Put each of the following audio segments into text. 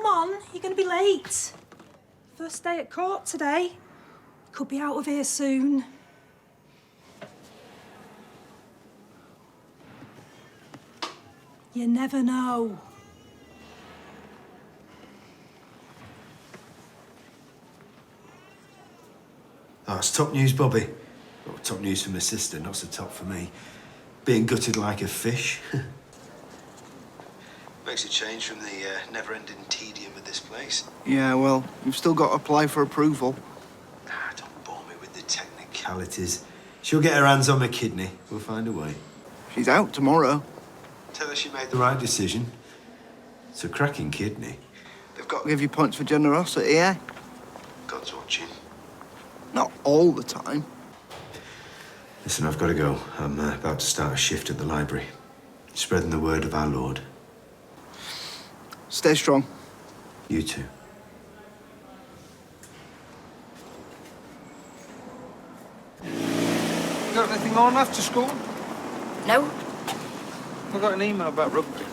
come on. You're going to be late. First day at court today. Could be out of here soon. You never know. Oh, it's top news, Bobby. Well, top news for my sister, not so top for me. Being gutted like a fish. Makes a change from the never-ending tedium of this place. Yeah, well, you've still got to apply for approval. Ah, don't bore me with the technicalities. She'll get her hands on my kidney. We'll find a way. She's out tomorrow. Tell her she made the right decision. It's a cracking kidney. They've got to give you points for generosity, eh? God's watching. Not all the time. Listen, I've got to go. I'm about to start a shift at the library. Spreading the word of our Lord. Stay strong. You too. You got anything on after school? No, I got an email about rugby.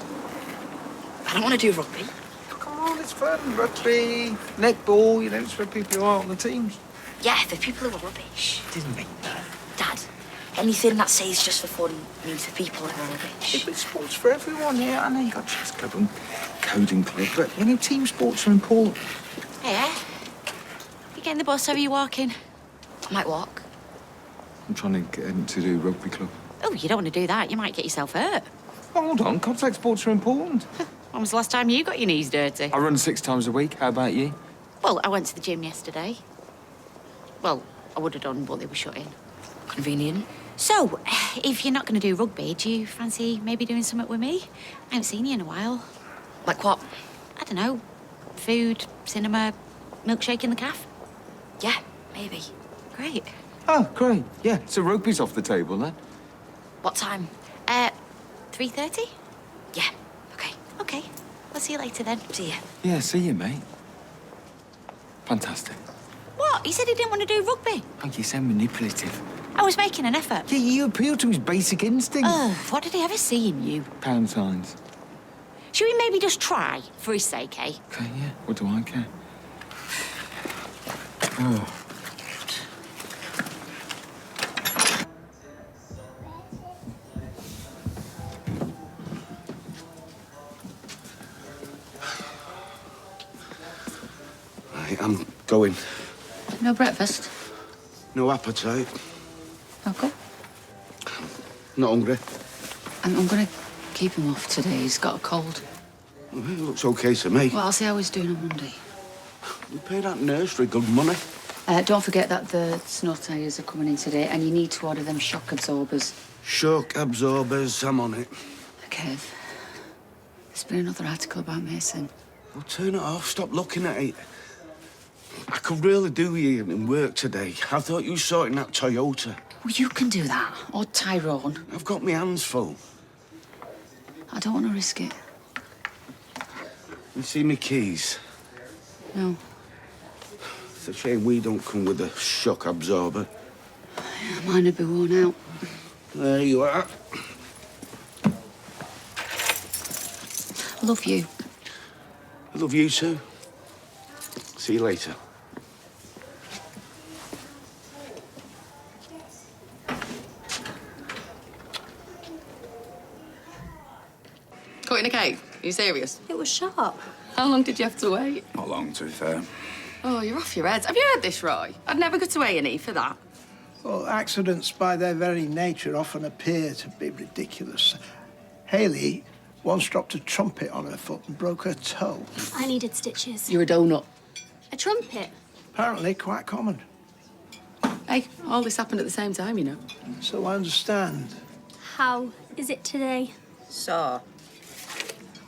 I don't want to do rugby. Come on, it's fun. Rugby, netball, you know, it's for people who aren't on the teams. Yeah, for people who are rubbish. Didn't mean that. Dad, anything that says just for fun means for people who are rubbish. Yeah, but sports for everyone, yeah. I know you got chess club and coding club, but, you know, team sports are important. Yeah. You getting the bus or are you walking? I might walk. I'm trying to get into the rugby club. Oh, you don't want to do that. You might get yourself hurt. Hold on, contact sports are important. When was the last time you got your knees dirty? I run 6 times a week. How about you? Well, I went to the gym yesterday. Well, I would have done, but they were shut in. Convenient. So, if you're not going to do rugby, do you fancy maybe doing something with me? I haven't seen you in a while. Like what? I don't know. Food, cinema, milkshake in the cafe? Yeah, maybe. Great. Oh, great. Yeah, so rugby's off the table, then? What time? 3:30? Yeah, okay. Okay. I'll see you later then. See ya. Yeah, see you, mate. Fantastic. What? He said he didn't want to do rugby. Oh, you sound manipulative. I was making an effort. Yeah, you appeal to his basic instinct. Oh, what did he ever see in you? Pound signs. Should we maybe just try, for his sake, eh? Okay, yeah. What do I care? Oh. I'm going. No breakfast? No appetite. Okay. Not hungry. I'm going to keep him off today. He's got a cold. Well, it looks okay to me. Well, I'll see how he's doing on Monday. We pay that nursery good money. Don't forget that the snow tyres are coming in today, and you need to order them shock absorbers. Shock absorbers, I'm on it. Kev, there's been another article about Mason. Well, turn it off. Stop looking at it. I could really do with you in work today. I thought you were sorting that Toyota. Well, you can do that. Or Tyrone. I've got my hands full. I don't want to risk it. You see me keys? No. It's a shame we don't come with a shock absorber. Yeah, mine would be worn out. There you are. I love you. I love you too. See you later. Caught in a cave? Are you serious? It was sharp. How long did you have to wait? Not long, to be fair. Oh, you're off your head. Have you heard this, Roy? I'd never go to A&E for that. Well, accidents by their very nature often appear to be ridiculous. Hayley once dropped a trumpet on her foot and broke her toe. I needed stitches. You're a donut. A trumpet? Apparently quite common. Hey, all this happened at the same time, you know. So I understand. How is it today? So?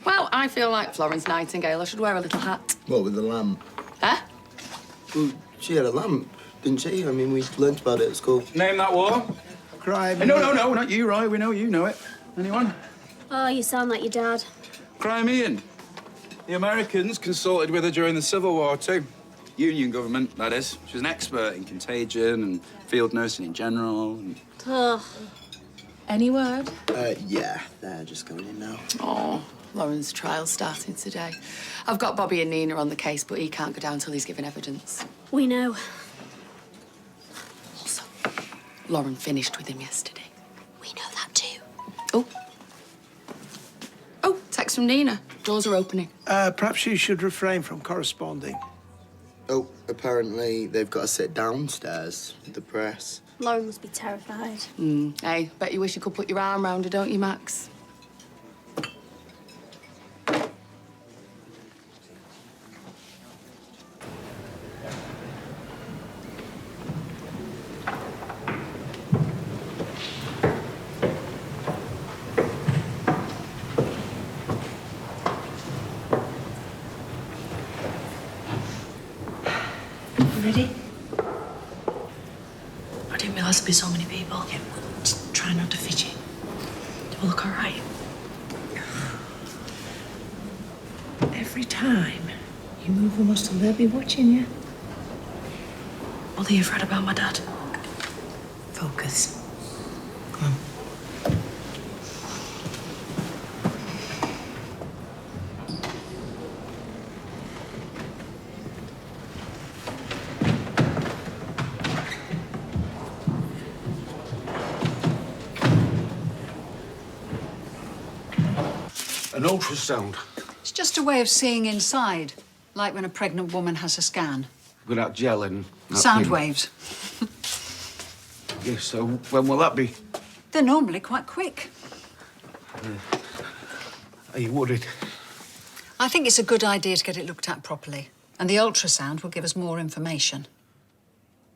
Well, I feel like Florence Nightingale. I should wear a little hat. What, with the lamp? Huh? Well, she had a lamp, didn't she? I mean, we learnt about it at school. Name that war. Crime. Hey, no, not you, Roy. We know you know it. Anyone? Oh, you sound like your dad. Crimean. The Americans consulted with her during the Civil War, too. Union government, that is. She was an expert in contagion and field nursing in general. And... Ugh. Any word? Yeah, they're just going in now. Oh, Lauren's trial's starting today. I've got Bobby and Nina on the case, but he can't go down till he's given evidence. We know. Also, Lauren finished with him yesterday. We know that too. Oh. Oh, text from Nina. Doors are opening. Perhaps you should refrain from corresponding. Oh, apparently they've got to sit downstairs with the press. Lauren must be terrified. Hey, bet you wish you could put your arm round her, don't you, Max? Ready? I didn't realise there'd be so many people. Yeah, just try not to fidget. Do I look all right? Every time you move a muscle, they'll be watching you. What are you afraid about my dad? Focus. Come on. An ultrasound It's just a way of seeing inside, like when a pregnant woman has a scan. without gel and... that Sound thing. waves. Yeah, so when will that be? They're normally quite quick. Are you worried? I think it's a good idea to get it looked at properly. And the ultrasound will give us more information.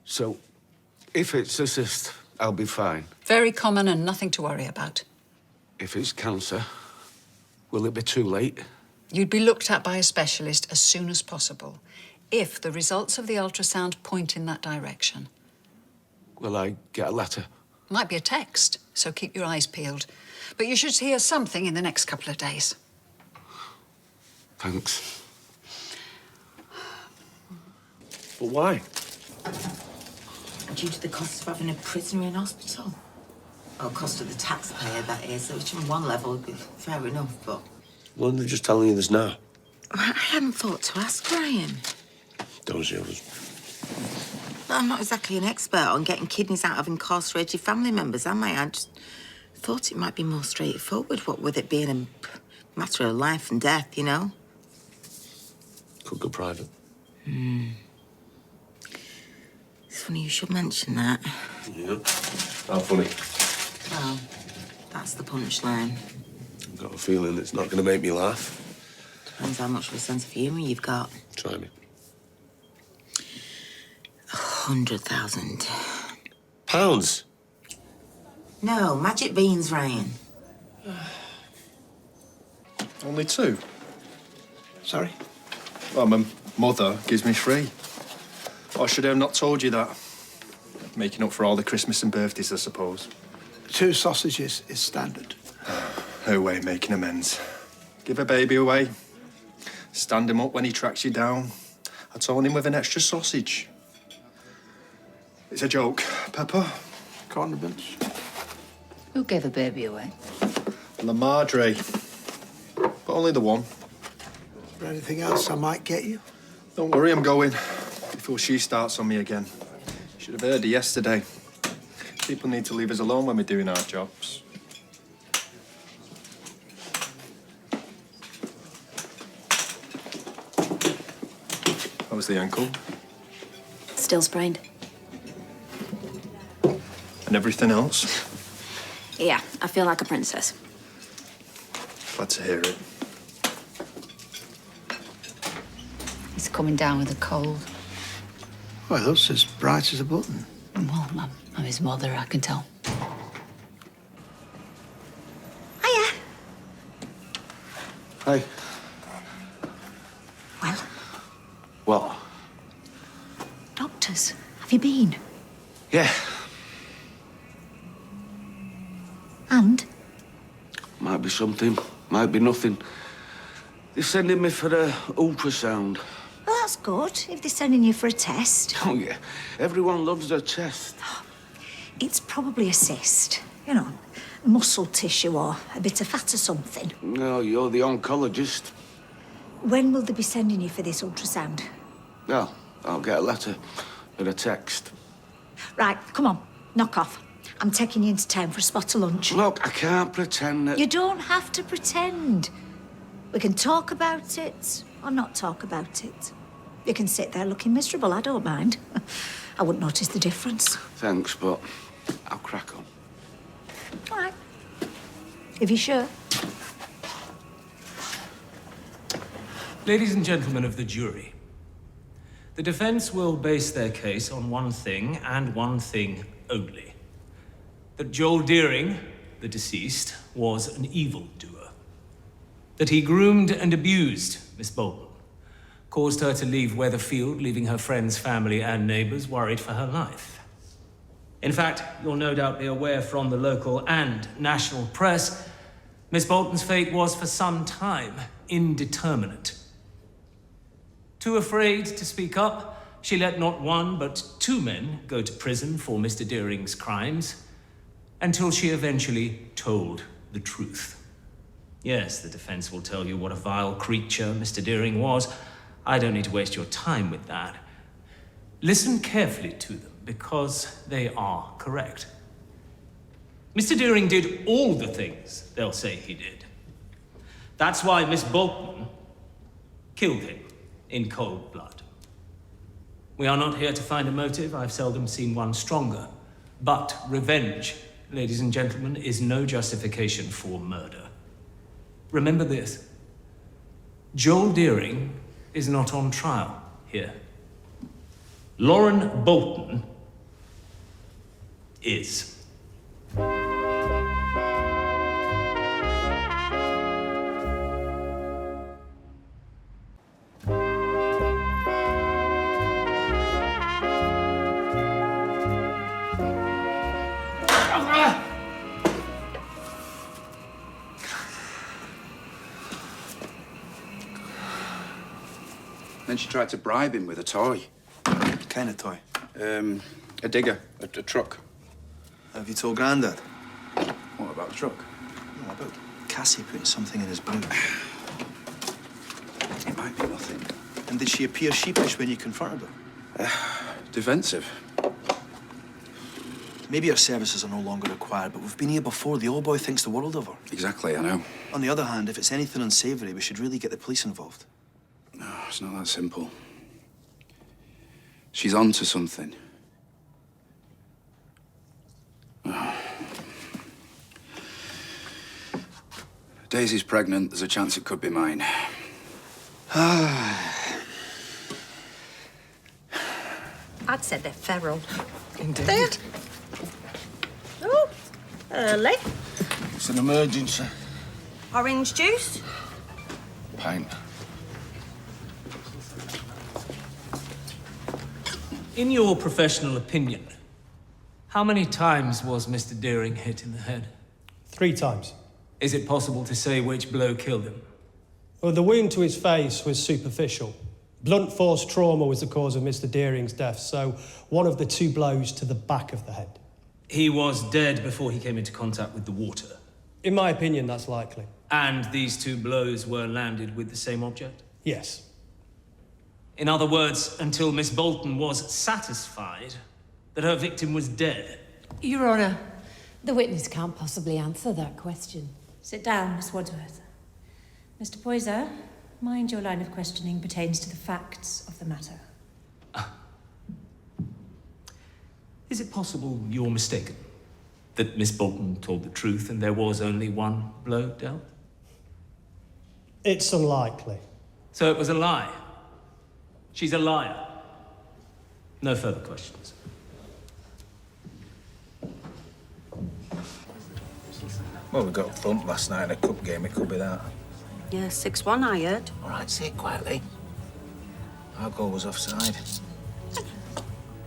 So, if it's a cyst, I'll be fine. Very common and nothing to worry about. If it's cancer, will it be too late? You'd be looked at by a specialist as soon as possible, if the results of the ultrasound point in that direction. Will I get a letter? Might be a text, so keep your eyes peeled. But you should hear something in the next couple of days. Thanks. But why? Due to the cost of having a prisoner in hospital. Well, cost of the taxpayer, that is, which on one level would be fair enough, but... Well, they're just telling you this now. I hadn't thought to ask Ryan. Don't you? Well, I'm not exactly an expert on getting kidneys out of incarcerated family members, am I? I just thought it might be more straightforward, what with it being a matter of life and death, you know? Could go private. It's funny you should mention that. Yeah. How funny. Well, that's the punchline. I've got a feeling it's not going to make me laugh. Depends how much of a sense of humour you've got. Try me. 100,000. Pounds? No, magic beans, Ryan. Only 2? Sorry? Well, my mother gives me 3. Or should I have not told you that? Making up for all the Christmas and birthdays, I suppose. 2 sausages is standard. Her way of making amends. Give a baby away. Stand him up when he tracks you down. Atone him with an extra sausage. It's a joke, Pepper. Condiments. Who gave a baby away? La Madre. But only the one. Is there anything else I might get you? Don't worry, I'm going. Before she starts on me again. Should have heard her yesterday. People need to leave us alone when we're doing our jobs. How was the ankle? Still sprained. And everything else? Yeah, I feel like a princess. Glad to hear it. He's coming down with a cold. Well, it looks as bright as a button. Well, I'm his mother, I can tell. Hiya. Hey. Well, What? doctors, have you been? Yeah. And? Might be something, might be nothing. They're sending me for a ultrasound. Well, that's good, if they're sending you for a test. Oh, yeah. Everyone loves their chest. It's probably a cyst. You know, muscle tissue or a bit of fat or something. No, you're the oncologist. When will they be sending you for this ultrasound? Well, I'll get a letter and a text. Right, come on, knock off. I'm taking you into town for a spot of lunch. Look, I can't pretend that... You don't have to pretend. We can talk about it or not talk about it. You can sit there looking miserable, I don't mind. I wouldn't notice the difference. Thanks, but I'll crack on. All right. If you're sure. Ladies and gentlemen of the jury, the defense will base their case on one thing and one thing only. That Joel Deering, the deceased, was an evildoer. That he groomed and abused Miss Bolton, caused her to leave Weatherfield, leaving her friends, family, and neighbors worried for her life. In fact, you'll no doubt be aware from the local and national press, Miss Bolton's fate was for some time indeterminate. Too afraid to speak up, she let not one but two men go to prison for Mr. Deering's crimes, until she eventually told the truth. Yes, the defense will tell you what a vile creature Mr. Deering was. I don't need to waste your time with that. Listen carefully to them, because they are correct. Mr. Deering did all the things they'll say he did. That's why Miss Bolton killed him in cold blood. We are not here to find a motive. I've seldom seen one stronger. But revenge, ladies and gentlemen, is no justification for murder. Remember this. Joel Deering is not on trial here. Lauren Bolton is. Then she tried to bribe him with a toy. What kind of toy? A digger, a truck. Have you told Grandad? What about the truck? No, about Cassie putting something in his boot. It might be nothing. And did she appear sheepish when you confronted her? Defensive. Maybe our services are no longer required, but we've been here before. The old boy thinks the world of her. Exactly, I know. On the other hand, if it's anything unsavoury, we should really get the police involved. No, it's not that simple. She's on to something. Oh. Daisy's pregnant. There's a chance it could be mine. I'd say they're feral. Indeed. There. Oh, early. It's an emergency. Orange juice? Pint. In your professional opinion, how many times was Mr. Deering hit in the head? 3 times. Is it possible to say which blow killed him? Well, the wound to his face was superficial. Blunt force trauma was the cause of Mr. Deering's death, so one of the 2 blows to the back of the head. He was dead before he came into contact with the water. In my opinion, that's likely. And these 2 blows were landed with the same object? Yes. In other words, until Miss Bolton was satisfied that her victim was dead. Your Honour, the witness can't possibly answer that question. Sit down, Miss Wadsworth. Mr. Poyser, mind your line of questioning pertains to the facts of the matter. Is it possible you're mistaken? That Miss Bolton told the truth and there was only 1 blow dealt? It's unlikely. So it was a lie. She's a liar. No further questions. Well, we got up front last night in a cup game. It could be that. Yeah, 6-1, I heard. All right, say it quietly. Our goal was offside.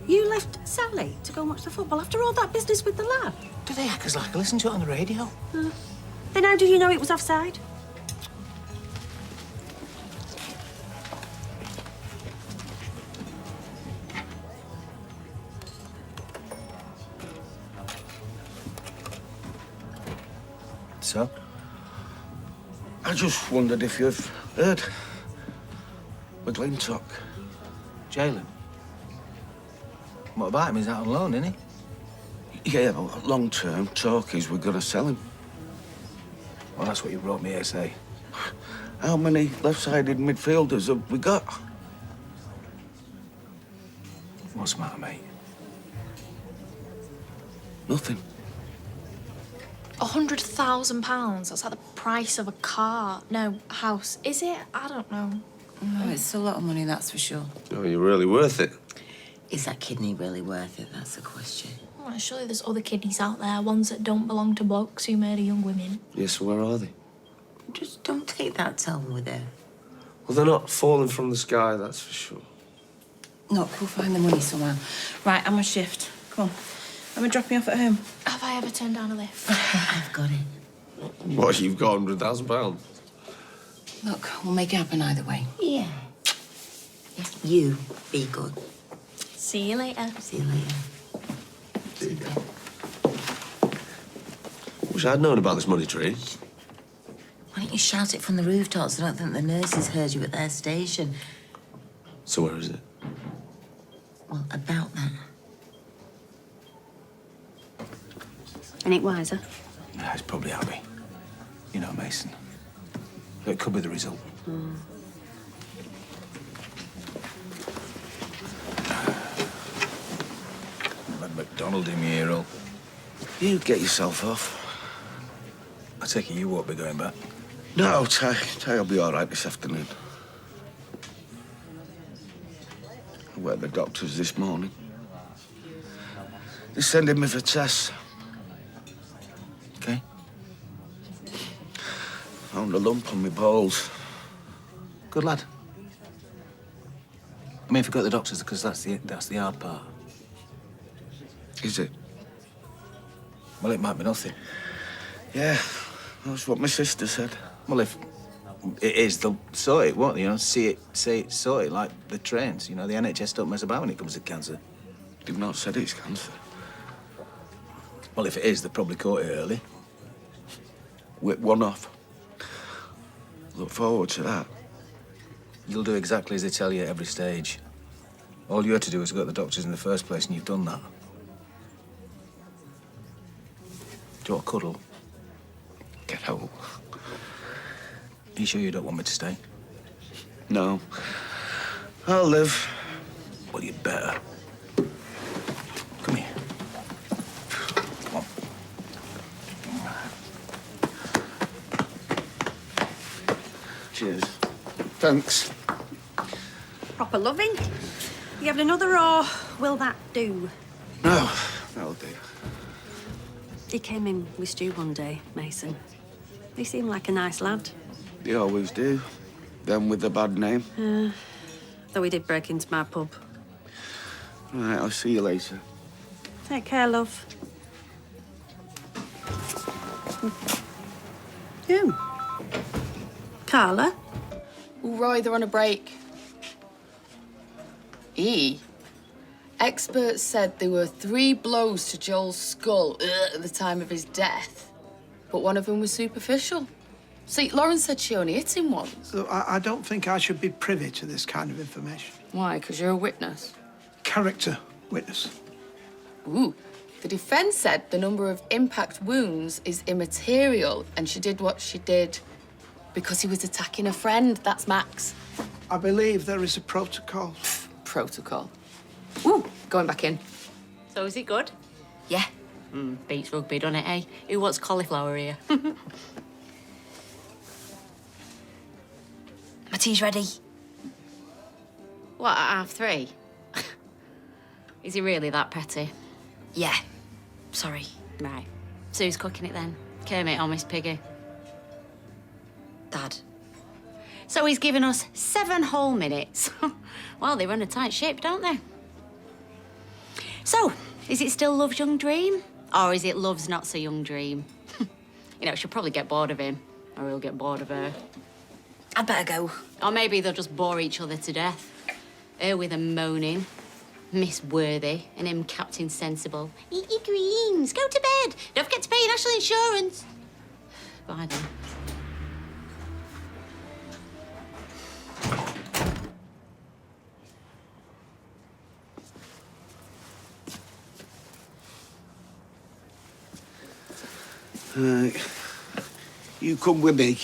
You left Sally to go and watch the football after all that business with the lad? Do they act as like listen to it on the radio? Then how did you know it was offside? so? I just wondered if you've heard. McLeantock. Jalen? What about him? He's out on loan, isn't he? Yeah, but long-term talk is we're going to sell him. Well, that's what you brought me here to say. How many left-sided midfielders have we got? What's the matter, mate? Nothing. £100,000. That's like the price of a car. No, a house. Is it? I don't know. No, it's a lot of money, that's for sure. Oh, you're really worth it. Is that kidney really worth it? That's the question. Well, surely there's other kidneys out there, ones that don't belong to blokes who murder young women. Yes, where are they? Just don't take that tone with it. Well, they're not falling from the sky, that's for sure. No, go find the money somewhere. Right, I'm on shift. Come on. I'm gonna drop me off at home. Have I ever turned down a lift? I've got it. What, you've got £100,000? Look, we'll make it happen either way. Yeah. You be good. See you later. See you later. See you. Wish I'd known about this money tree. Why don't you shout it from the rooftops? I don't think the nurses heard you at their station. So where is it? Well, about that. Any wiser? Nah, it's probably Abby. You know, Mason. It could be the result. Let McDonald in your ear, all. You get yourself off. I take it you won't be going back. No, Ty will be all right this afternoon. I went to the doctors this morning. They sending me for tests. Okay. Found a lump on my balls. Good lad. I mean, forget the doctors, because that's the hard part. Is it? Well, it might be nothing. Yeah, that's what my sister said. Well, if it is, they'll sort it, won't they? You know, say it, sort it, like the trains. You know, the NHS don't mess about when it comes to cancer. They've not said it's cancer. Well, if it is, they probably caught it early. Whip one off. Look forward to that. You'll do exactly as they tell you at every stage. All you had to do was go to the doctors in the first place, and you've done that. Do you want a cuddle? Get out. Are you sure you don't want me to stay? No. I'll live. Well, you better. Come here. Come on. Cheers. Thanks. Proper loving. You having another, or will that do? No, that'll do. He came in with Stu one day, Mason. He seemed like a nice lad. They always do. Them with the bad name. Though he did break into my pub. Right, I'll see you later. Take care, love. Who? Carla? Oh, Roy, they're on a break. Experts said there were 3 blows to Joel's skull at the time of his death, but one of them was superficial. See, Lauren said she only hit him once. Look, I don't think I should be privy to this kind of information. Why? Because you're a witness? Character witness. Ooh. The defence said the number of impact wounds is immaterial, and she did what she did because he was attacking a friend. That's Max. I believe there is a protocol. Protocol. Ooh, going back in. So is it good? Yeah. Beats rugby, doesn't it, eh? Who wants cauliflower here? My tea's ready. What, at 3:30? Is he really that petty? Yeah. Sorry. Right. So who's cooking it then? Kermit or Miss Piggy? Dad. So he's given us 7 whole minutes. Well, they run a tight ship, don't they? So, is it still Love's young dream? Or is it Love's not so young dream? You know, she'll probably get bored of him. Or he'll get bored of her. I'd better go. Or maybe they'll just bore each other to death. Her with a moaning, Miss Worthy, and him Captain Sensible. Eat your greens, go to bed. Don't forget to pay your national insurance. Bye then. You come with me.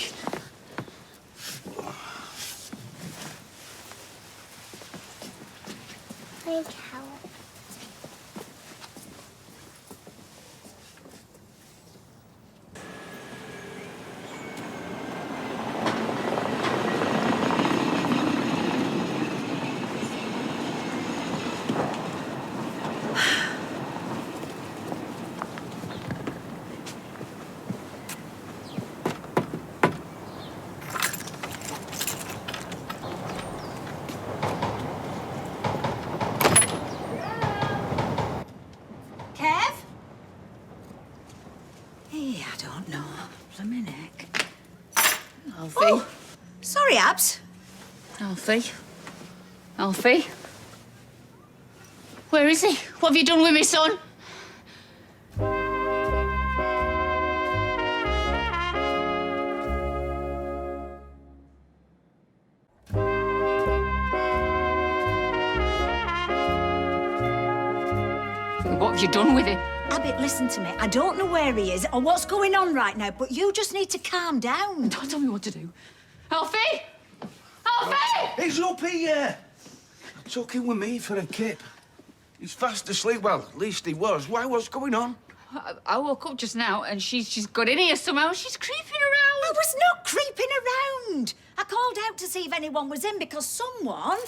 Kev? Hey, I don't know. Blimey neck. Alfie. Oh, sorry, Abs. Alfie. Alfie. Where is he? What have you done with me son? What have you done with him? Abby, listen to me. I don't know where he is or what's going on right now, but you just need to calm down. Don't tell me what to do. Alfie! Alfie! He's up here. Took him with me for a kip. He's fast asleep. Well, at least he was. Why? What's going on? I woke up just now and she's got in here somehow. She's creeping around. I was not creeping around. I called out to see if anyone was in because someone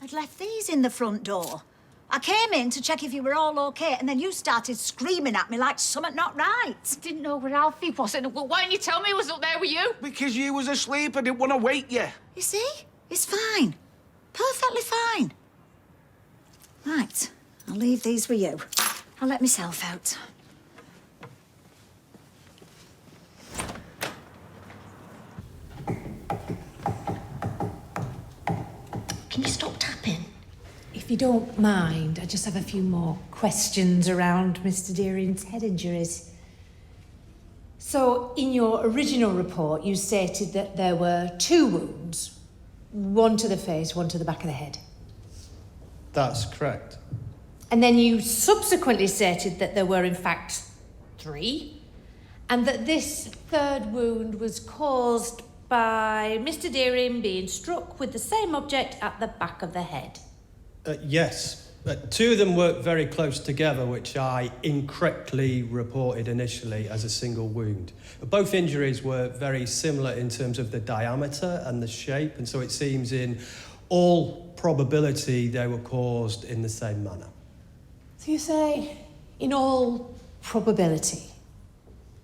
had left these in the front door. I came in to check if you were all okay, and then you started screaming at me like something not right. I didn't know where Alfie was. Well, why didn't you tell me he was up there with you? Because you was asleep. I didn't want to wake you. You see? It's fine. Perfectly fine. Right. I'll leave these with you. I'll let myself out. Can you stop tapping? If you don't mind, I just have a few more questions around Mr. Deering's head injuries. So, in your original report, you stated that there were 2 wounds. One to the face, one to the back of the head. That's correct. And then you subsequently stated that there were, in fact, 3. And that this 3rd wound was caused by Mr. Deering being struck with the same object at the back of the head. Yes. 2 of them worked very close together, which I incorrectly reported initially as a single wound. Both injuries were very similar in terms of the diameter and the shape, and so it seems in all probability they were caused in the same manner. So you say, in all probability.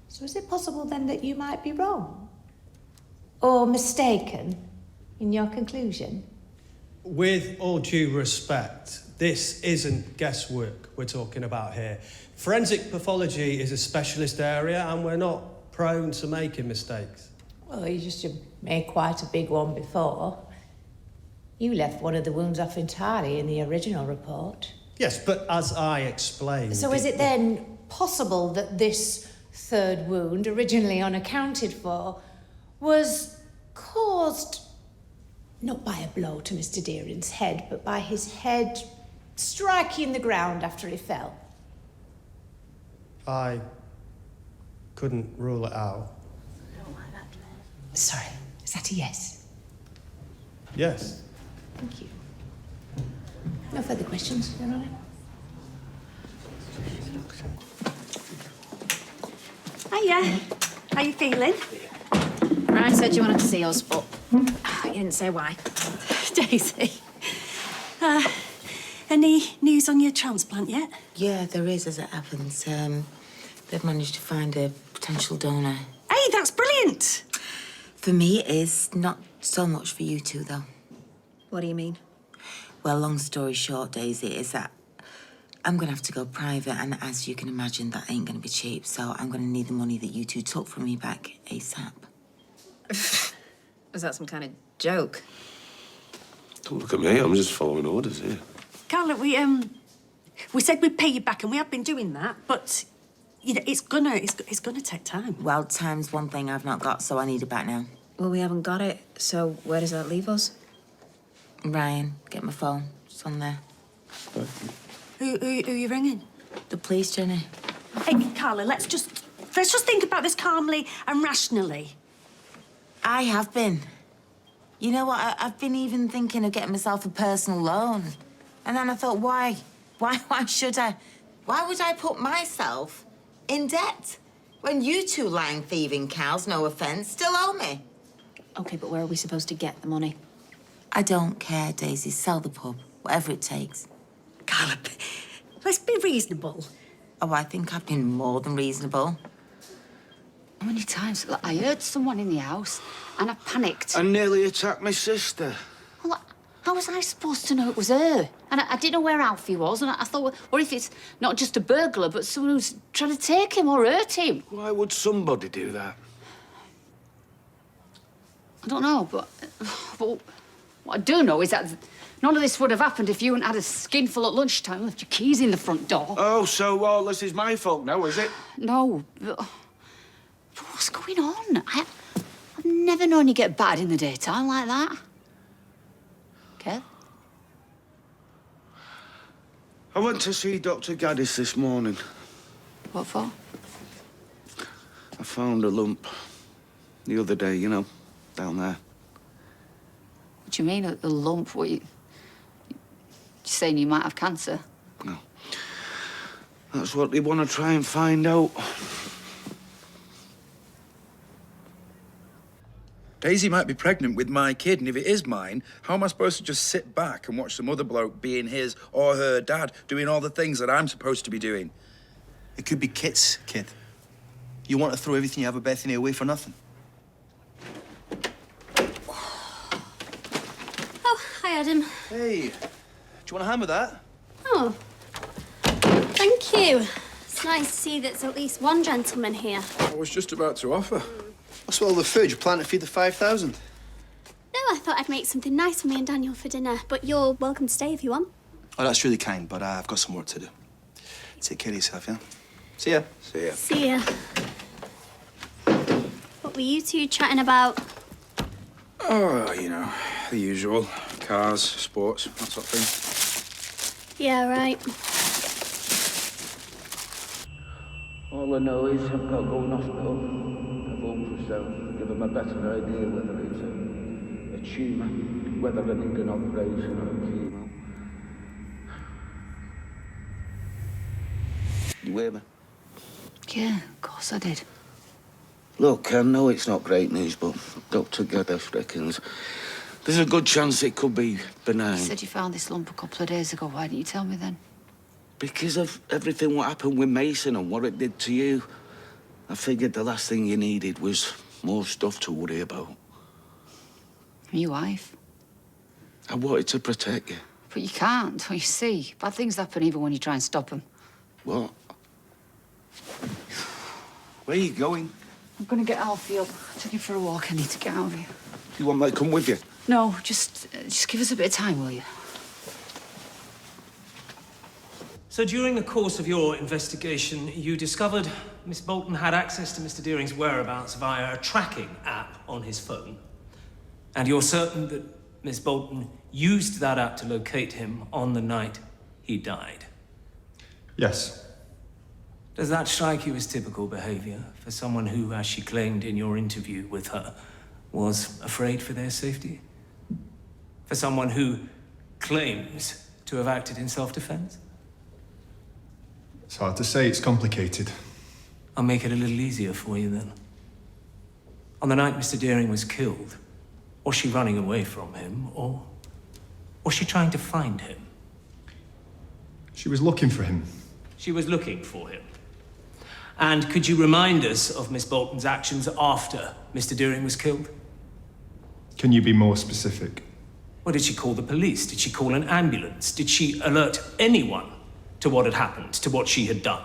So is it possible then that you might be wrong? Or mistaken in your conclusion? With all due respect, this isn't guesswork we're talking about here. Forensic pathology is a specialist area and we're not prone to making mistakes. Well, you just made quite a big one before. You left one of the wounds off entirely in the original report. Yes, but as I explained... So is it then possible that this 3rd wound, originally unaccounted for, was caused not by a blow to Mr. Deering's head, but by his head striking the ground after he fell? I couldn't rule it out. Sorry, is that a yes? Yes. Thank you. No further questions, Your Honour? Hiya. How you feeling? Ryan said you wanted to see us, but you didn't say why. Daisy. Any news on your transplant yet? Yeah, there is, as it happens. They've managed to find a potential donor. Hey, that's brilliant. For me, it is. Not so much for you two, though. What do you mean? Well, long story short, Daisy, is that I'm going to have to go private, and as you can imagine, that ain't going to be cheap, so I'm going to need the money that you two took from me back ASAP. Was that some kind of joke? Don't look at me, I'm just following orders here. Carla, we said we'd pay you back, and we have been doing that, but You know, it's gonna take time. Well, time's one thing I've not got, so I need it back now. Well, we haven't got it, so where does that leave us? Ryan, get my phone. It's on there. Who are you ringing? The police, Jenny. Hey, Carla, let's just think about this calmly and rationally. I have been. You know what? I've been even thinking of getting myself a personal loan. And then I thought, why? Why should I? Why would I put myself in debt when you two lying, thieving cows, no offence, still owe me? Okay, but where are we supposed to get the money? I don't care, Daisy. Sell the pub. Whatever it takes. Carla, let's be reasonable. Oh, I think I've been more than reasonable. How many times? Look, I heard someone in the house and I panicked. And nearly attacked my sister. Well, how was I supposed to know it was her? And I didn't know where Alfie was, and I thought, well, what if it's not just a burglar, but someone who's trying to take him or hurt him? Why would somebody do that? I don't know, but what I do know is that none of this would have happened if you hadn't had a skinful at lunchtime and left your keys in the front door. Oh, so all this is my fault now, is it? No, but what's going on? I've never known you get bad in the daytime like that. Kev? I went to see Dr. Gaddis this morning. What for? I found a lump the other day, you know, down there. What do you mean, a lump? What, you saying you might have cancer? No. That's what they want to try and find out. Daisy might be pregnant with my kid, and if it is mine, how am I supposed to just sit back and watch some other bloke being his or her dad, doing all the things that I'm supposed to be doing? It could be Kit's kid. You want to throw everything you have at Bethany away for nothing? Oh, hi, Adam. Hey, do you want a hand with that? Oh, thank you. It's nice to see that there's at least one gentleman here. I was just about to offer. What's with all the food? You plan to feed the 5,000? No, I thought I'd make something nice for me and Daniel for dinner, but you're welcome to stay if you want. Oh, that's really kind, but I've got some work to do. Take care of yourself, yeah? See ya. See ya. See ya. What were you two chatting about? Oh, you know, the usual. Cars, sports, that sort of thing. Yeah, right. All I know is I've got to go in hospital. I've ultrasound, give them a better idea whether it's a tumour, whether they need an operation or a chemo. You hear me? Yeah, of course I did. Look, I know it's not great news, but Dr. Gaddis reckons there's a good chance it could be benign. You said you found this lump a couple of days ago. Why didn't you tell me then? Because of everything what happened with Mason and what it did to you, I figured the last thing you needed was more stuff to worry about. Your wife. I wanted to protect you. But you can't, don't you see? Bad things happen even when you try and stop them. What? Where are you going? I'm gonna get Alfie up. Take him for a walk. I need to get out of here. You want me to come with you? No, just give us a bit of time, will you? So during the course of your investigation, you discovered Miss Bolton had access to Mr. Deering's whereabouts via a tracking app on his phone. And you're certain that Miss Bolton used that app to locate him on the night he died. Yes. Does that strike you as typical behavior for someone who, as she claimed in your interview with her, was afraid for their safety? For someone who claims to have acted in self-defense? It's hard to say, it's complicated. I'll make it a little easier for you then. On the night Mr. Deering was killed, was she running away from him, or was she trying to find him? She was looking for him. She was looking for him. And could you remind us of Miss Bolton's actions after Mr. Deering was killed? Can you be more specific? Well, did she call the police? Did she call an ambulance? Did she alert anyone to what had happened, to what she had done?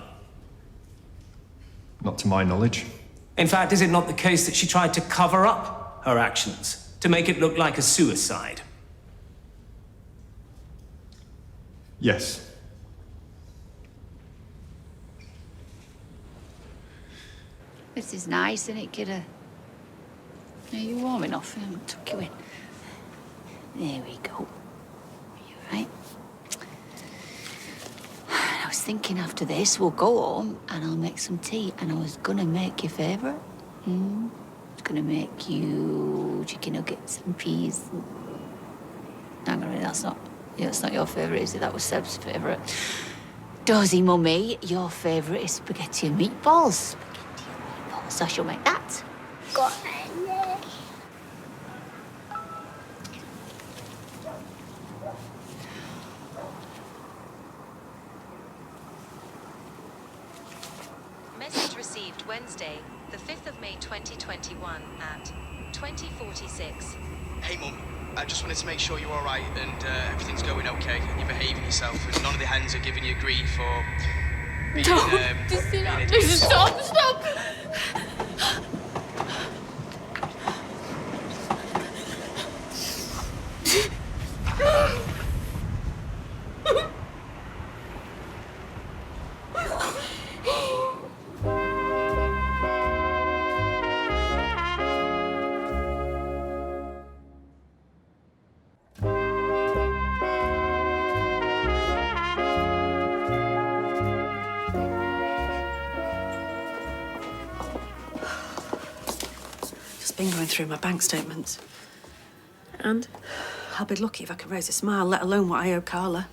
Not to my knowledge. In fact, is it not the case that she tried to cover up her actions, to make it look like a suicide? Yes. This is nice, isn't it, kiddo? Are you warm enough? I haven't tuck you in. There we go. Are you right? I was thinking after this, we'll go home and I'll make some tea. And I was gonna make your favourite. I was gonna make you chicken nuggets and peas. Hang on a minute, that's not your favourite, is it? That was Seb's favourite. Dozy mummy, your favourite is spaghetti and meatballs. Spaghetti and meatballs. I shall make that. Go on. Message received Wednesday, the 5th of May 2021 at 20:46. Hey, Mum. I just wanted to make sure you're all right and everything's going okay and you're behaving yourself and none of the hens are giving you grief or being, Just stop. Been going through my bank statements. And I'll be lucky if I can raise a smile, let alone what I owe Carla.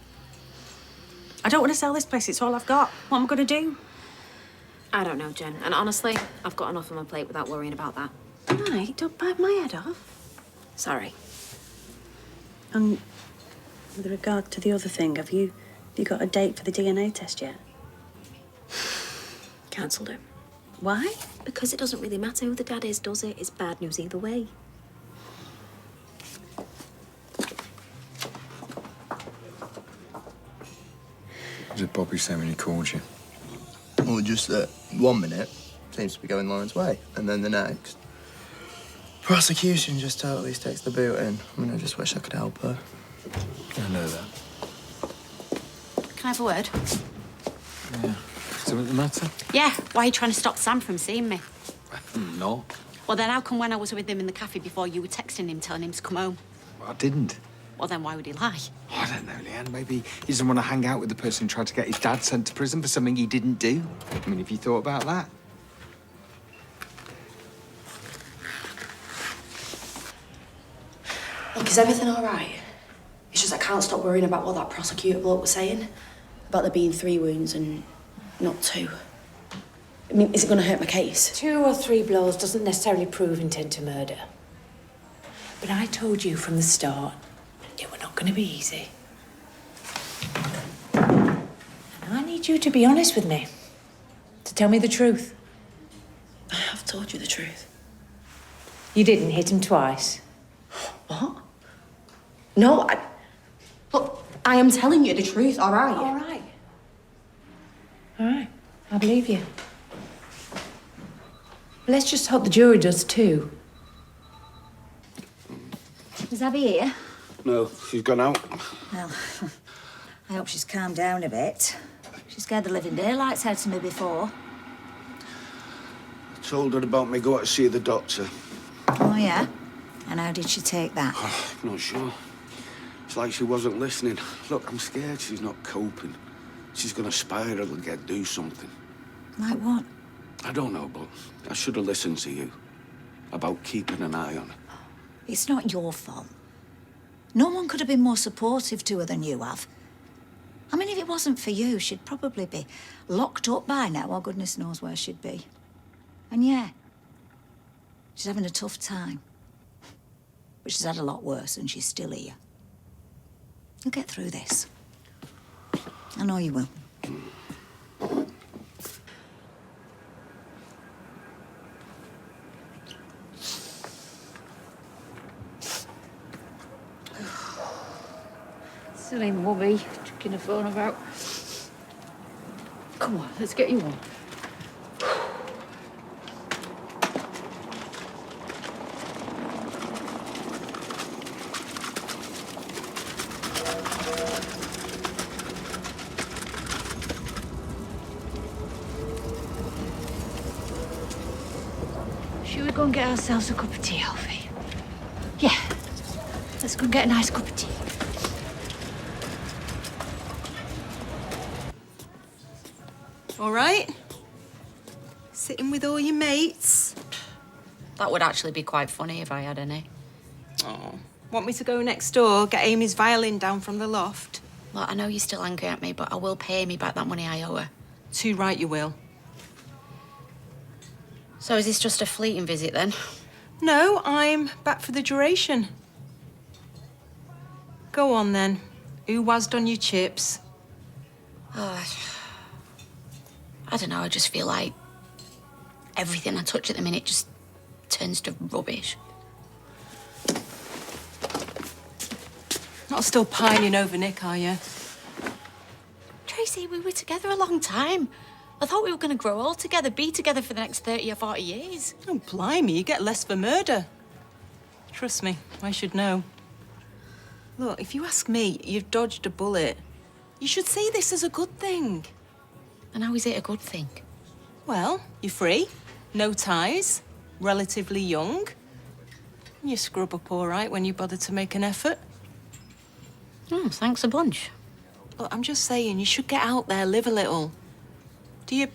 I don't want to sell this place, it's all I've got. What am I going to do? I don't know, Jen. And honestly, I've got enough on my plate without worrying about that. Right, don't bite my head off. Sorry. And with regard to the other thing, have you got a date for the DNA test yet? Cancelled it. Why? Because it doesn't really matter who the dad is, does it? It's bad news either way. What did Bobby say when he called you? Well, just that 1 minute seems to be going Lauren's way, and then the next. Prosecution just totally sticks the boot in. I mean, I just wish I could help her. I know that. Can I have a word? Yeah. Something the matter? Yeah, why are you trying to stop Sam from seeing me? No. Well, then how come when I was with him in the cafe before, you were texting him, telling him to come home? I didn't. Well, then why would he lie? I don't know, Leanne. Maybe he doesn't want to hang out with the person who tried to get his dad sent to prison for something he didn't do. I mean, have you thought about that? Look, is everything all right? It's just I can't stop worrying about what that prosecutor bloke was saying. About there being 3 wounds and not 2. I mean, is it going to hurt my case? 2 or 3 blows doesn't necessarily prove intent to murder. But I told you from the start, it were not going to be easy. And I need you to be honest with me. To tell me the truth. I have told you the truth. You didn't hit him twice. What? No, Look, I am telling you the truth, all right? All right. All right, I believe you. Let's just hope the jury does too. Is Abby here? No, she's gone out. Well, I hope she's calmed down a bit. She scared the living daylights out of me before. I told her about me going to see the doctor. Oh, yeah? And how did she take that? I'm not sure. It's like she wasn't listening. Look, I'm scared she's not coping. She's gonna spiral again, do something. Like what? I don't know, but I should have listened to you about keeping an eye on her. It's not your fault. No one could have been more supportive to her than you have. I mean, if it wasn't for you, she'd probably be locked up by now, or goodness knows where she'd be. And yeah, she's having a tough time. But she's had a lot worse, and she's still here. You'll get through this. I know you will. Silly mummy, chucking a phone about. Come on, let's get you on. Should we go and get ourselves a cup of tea, Alfie? Yeah. Let's go and get a nice cup of tea. All right? Sitting with all your mates? That would actually be quite funny if I had any. Oh. Want me to go next door, get Amy's violin down from the loft? Well, I know you're still angry at me, but I will pay Amy back that money I owe her. Too right you will. So is this just a fleeting visit then? No, I'm back for the duration. Go on then. Who wazzed on your chips? Oh, I don't know, I just feel like everything I touch at the minute just turns to rubbish. Not still pining over Nick, are you? Tracy, we were together a long time. I thought we were going to grow old together, be together for the next 30 or 40 years. Oh, blimey, you get less for murder. Trust me, I should know. Look, if you ask me, you've dodged a bullet. You should see this as a good thing. And how is it a good thing? Well, you're free, no ties, relatively young. You scrub up all right when you bother to make an effort. Oh, thanks a bunch. Look, I'm just saying, you should get out there, live a little. Do you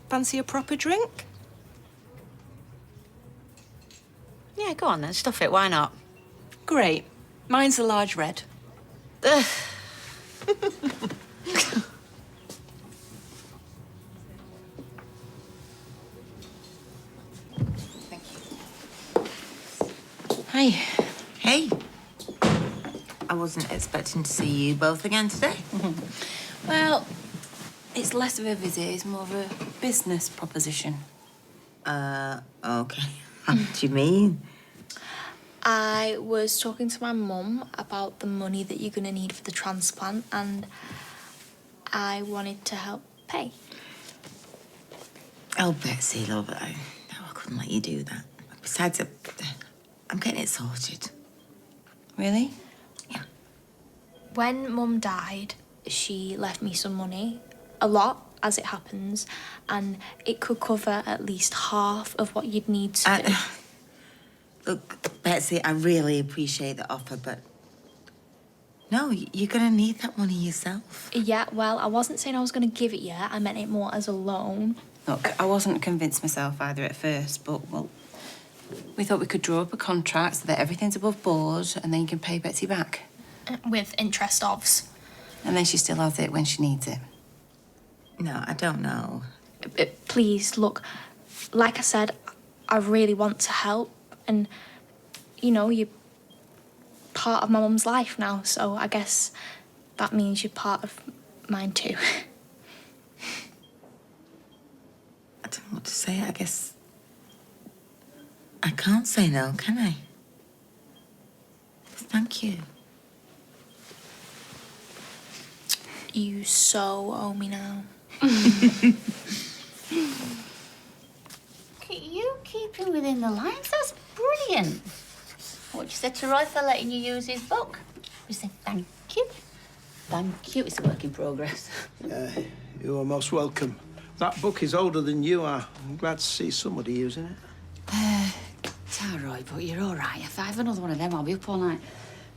fancy a proper drink? Yeah, go on then, stuff it, why not? Great. Mine's a large red. Ugh. Hi. Hey. I wasn't expecting to see you both again today. Well, it's less of a visit, it's more of a business proposition. Okay. What do you mean? I was talking to my mum about the money that you're going to need for the transplant, and I wanted to help pay. Oh, Betsy, love, no, I couldn't let you do that. Besides, I'm getting it sorted. Really? Yeah. When Mum died, she left me some money, a lot, as it happens, and it could cover at least half of what you'd need to do. Look, Betsy, I really appreciate the offer, but no, you're going to need that money yourself. Yeah, well, I wasn't saying I was going to give it yet. I meant it more as a loan. Look, I wasn't convinced myself either at first, but, well, we thought we could draw up a contract so that everything's above board and then you can pay Betsy back. With interest ofs. And then she still has it when she needs it. No, I don't know. Please, look, like I said, I really want to help. And, you know, you're part of my mum's life now, so I guess that means you're part of mine too. I don't know what to say. I guess I can't say no, can I? Thank you. You so owe me now. You keeping within the lines, that's brilliant. What you said to Roy for letting you use his book? We said thank you. Thank you, it's a work in progress. You are most welcome. That book is older than you are. I'm glad to see somebody using it. It's all right, but you're all right. If I have another one of them, I'll be up all night.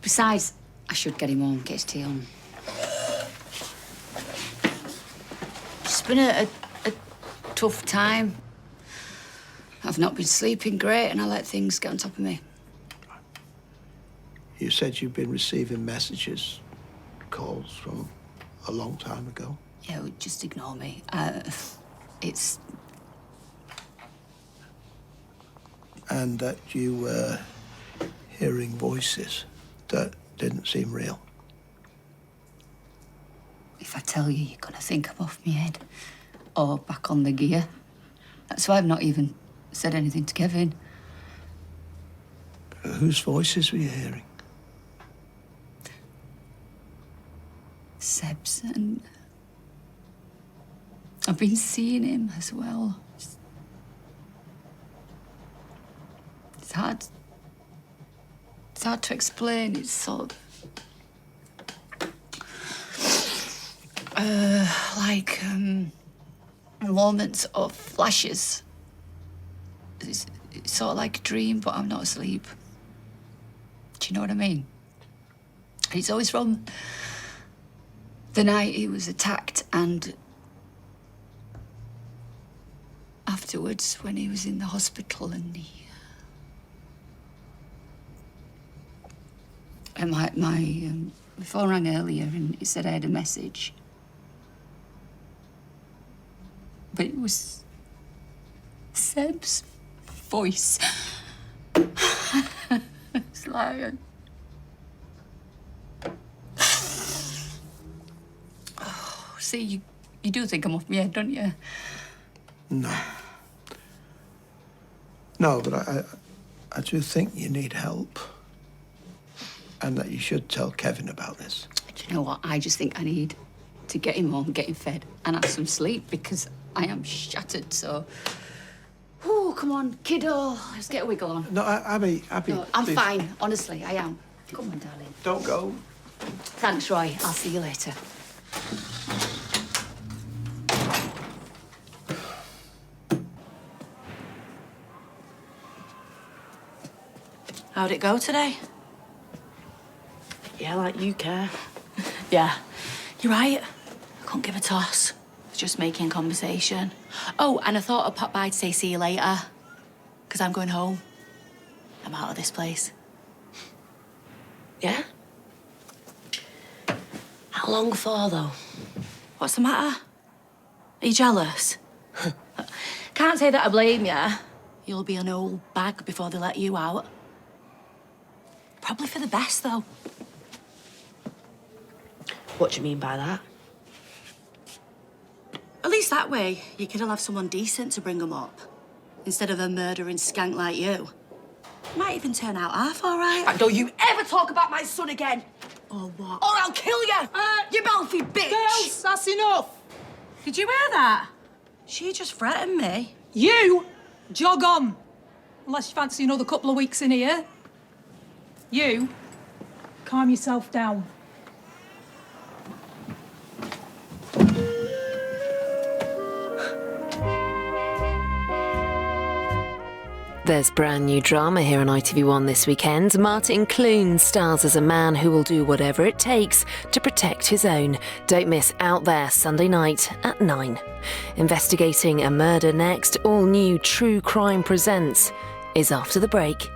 Besides, I should get him home, get his tea on. It's been a tough time. I've not been sleeping great, and I let things get on top of me. You said you've been receiving messages, calls from a long time ago. Yeah, well, just ignore me. It's... And that you were hearing voices that didn't seem real. If I tell you, you're gonna think I'm off my head. Or back on the gear. That's why I've not even said anything to Kevin. Whose voices were you hearing? Seb's, and I've been seeing him as well. It's hard to explain. It's sort of like moments of flashes. It's sort of like a dream, but I'm not asleep. Do you know what I mean? It's always from the night he was attacked and afterwards when he was in the hospital and my phone rang earlier and it said I had a message. But it was Seb's voice. It's like... Oh, see, you do think I'm off my head, don't you? No. No, but I do think you need help. And that you should tell Kevin about this. Do you know what? I just think I need to get him home, get him fed, and have some sleep because I am shattered, so... Oh, come on, kiddo. Let's get a wiggle on. No, Abby... No, I'm please. fine, honestly, I am. Come on, darling. Don't go. Thanks, Roy. I'll see you later. How'd it go today? Yeah, like you care. Yeah, you're right. I couldn't give a toss. I was just making conversation. Oh, and I thought I'd pop by to say see you later. Because I'm going home. I'm out of this place. Yeah? How long for, though? What's the matter? Are you jealous? Can't say that I blame you. You'll be an old bag before they let you out. Probably for the best, though. What do you mean by that? At least that way, your kid'll have someone decent to bring them up. Instead of a murdering skank like you. Might even turn out half all right. And don't you ever talk about my son again! Or what? Or I'll kill you! You mouthy bitch! Girls, that's enough! Did you hear that? She just threatened me. You jog on. Unless you fancy another couple of weeks in here. You calm yourself down. There's brand new drama here on ITV1 this weekend. Martin Clune stars as a man who will do whatever it takes to protect his own. Don't miss Out There Sunday night at 9. Investigating a murder next, all new True Crime Presents is after the break.